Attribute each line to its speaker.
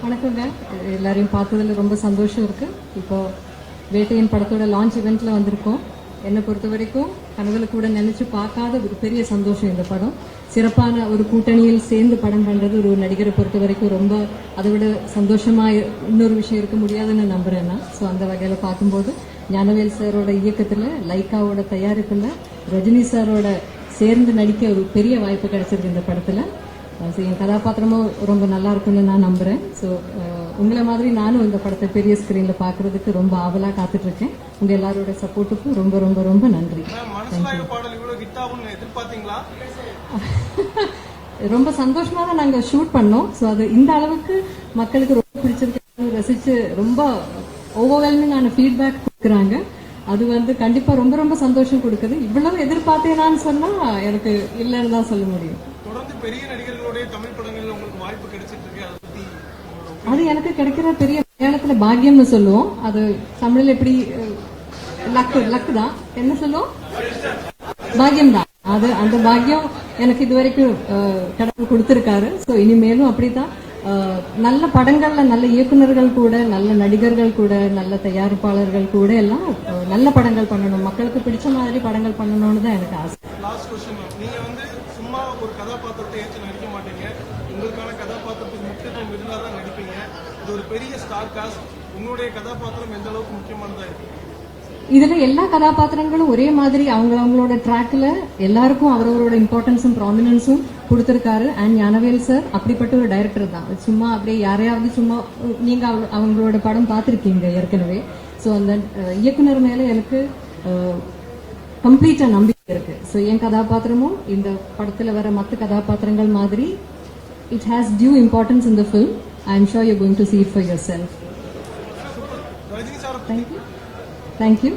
Speaker 1: வணக்கங்க. எல்லாரையும் பார்த்ததுல ரொம்ப சந்தோஷம் இருக்கு. இப்போ வேட்டையின் படத்தோட லான்ச் இவெண்ட்ல வந்திருக்கோம். என்னை பொறுத்த வரைக்கும் கனவுல கூட நினைச்சு பார்க்காத ஒரு பெரிய சந்தோஷம் இந்த படம். சிறப்பான ஒரு கூட்டணியில் சேர்ந்து படம் பண்றது ஒரு நடிகரை பொறுத்த வரைக்கும் ரொம்ப அதை விட சந்தோஷமா இன்னொரு விஷயம் இருக்க முடியாதுன்னு நம்புறேன் நான். ஸோ அந்த வகையில பார்க்கும்போது ஞானவேல் சாரோட இயக்கத்துல, லைக்காவோட தயாரிப்புல, ரஜினி சாரோட சேர்ந்து நடிக்க ஒரு பெரிய வாய்ப்பு கிடைச்சிருக்கு இந்த படத்துல. என் கதாபாத்திரமும் ரொம்ப நல்லா இருக்குன்னு நான் நம்புறேன். ஸோ உங்களை மாதிரி நானும் இந்த படத்தை பெரிய ஸ்கிரீன்ல பாக்குறதுக்கு ரொம்ப ஆவலா காத்துட்டு இருக்கேன். உங்க எல்லாரோட சப்போர்ட்டுக்கும் ரொம்ப ரொம்ப ரொம்ப நன்றி. ரொம்ப சந்தோஷமா தான் நாங்க ஷூட் பண்ணோம். ஸோ அது இந்த அளவுக்கு மக்களுக்கு ரொம்ப பிடிச்சிருக்கு, ரசிச்சு ரொம்ப ஓவர்வெல்மிங்கான ஃபீட்பேக் கொடுக்குறாங்க. அது கண்டிப்பா ரொம்ப ரொம்ப சந்தோஷம் கொடுக்குது. இவ்வளவு எதிர்பார்த்தேனான்னு சொன்னா எனக்கு இல்லைன்னு தான் சொல்ல முடியும்.
Speaker 2: தொடர்ந்து பெரிய நடிகர்களுடைய தமிழ் படங்கள்ல உங்களுக்கு வாய்ப்பு கிடைச்சிட்டு இருக்கு. அதை பத்தி
Speaker 1: அது எனக்கு கிடைக்கிற பெரிய மலையாளத்துல பாக்கியம்னு சொல்லுவோம். அது தமிழ்ல எப்படி லக்கு தான் என்ன சொல்லுவோம், பாக்கியம் தான். அது அந்த பாக்கியம் எனக்கு இதுவரைக்கும் கடவுள் கொடுத்திருக்காரு. ஸோ இனிமேலும் அப்படித்தான் நல்ல படங்கள்ல நல்ல இயக்குநர்கள் கூட, நல்ல நடிகர்கள் கூட, நல்ல தயாரிப்பாளர்கள் கூட எல்லாம் நல்ல படங்கள் பண்ணணும், மக்களுக்கு பிடிச்ச மாதிரி படங்கள் பண்ணணும்னு தான் எனக்கு ஆசை.
Speaker 2: லாஸ்ட் क्वेश्चन, நீங்க சும்மா ஒரு கதாபாத்திரத்தை ஏற்று நடிக்க மாட்டீங்க. உங்களுக்கான கதாபாத்திரத்துக்கு முக்கியத்துவம் இருந்தால் தான் நடிப்பீங்க. இது ஒரு பெரிய ஸ்டார் காஸ்ட். உங்களுடைய கதாபாத்திரம் எந்த அளவுக்கு முக்கியமானதா இருக்கு?
Speaker 1: இதுல எல்லா கதாபாத்திரங்களும் ஒரே மாதிரி அவங்களோட ட்ராக்ல எல்லாருக்கும் அவரோட இம்பார்ட்டன்ஸும் ப்ராமினன்ஸும் கொடுத்திருக்காரு. அண்ட் ஞானவேல் சார் அப்படிப்பட்ட ஒரு டைரக்டர் தான். சும்மா அப்படியே யாரையாவது சும்மா நீங்க அவங்களோட படம் பார்த்திருக்கீங்க ஏற்கனவே. ஸோ அந்த இயக்குனர் மேல எனக்கு கம்ப்ளீட்டா நம்பிக்கை இருக்கு. ஸோ என் கதாபாத்திரமும் இந்த படத்துல வர மற்ற கதாபாத்திரங்கள் மாதிரி it has due importance in the film. I am sure you going to see it for yourself.
Speaker 2: Rajini sir,
Speaker 1: Thank you.